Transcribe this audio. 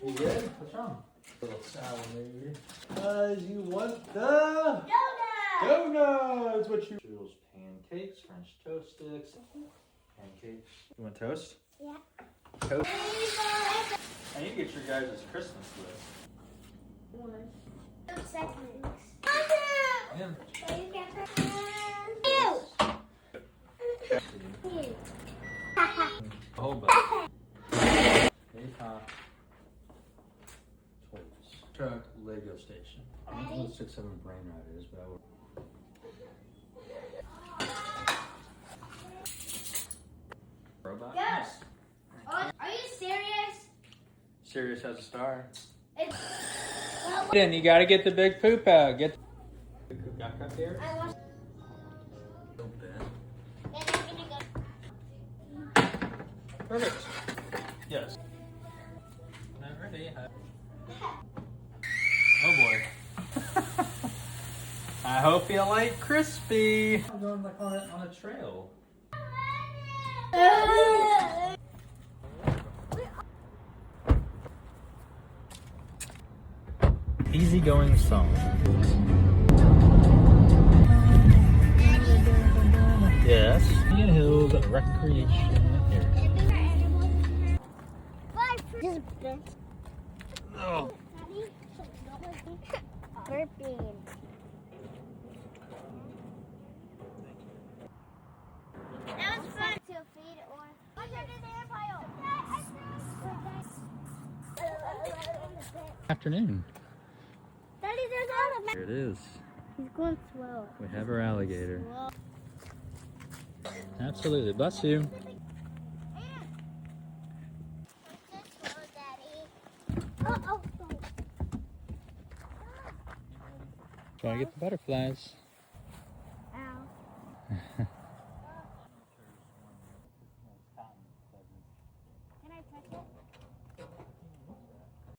You good? What's wrong? A little sour maybe. You want the donuts. What you? Pancakes, French toast sticks, pancakes. You want toast? Yeah. Toast. I need to get your guys' Christmas list. One. 2 seconds. Yeah. A whole bunch. Hey, Pop. Toys. Truck, Lego station. I don't know what 6-7 brain rot is, but I will. Robot? Yes. Nice. Are you serious? Serious as a star. It's... Then you gotta get the big poop out. Get the poop back up here. I want... Open. Then I'm gonna go... Perfect. Yes. Not ready. Oh boy. I hope you like crispy. I'm going like on a trail. Easygoing song. Yes. Indian Hills Recreation Area. Oh. Burping. That was fun to feed or what's under the air pile? Afternoon. Daddy, there's all of Here it is. He's going slow. We have our alligator. Absolutely. Bless you. Uh-oh. Trying to get the butterflies. Ow.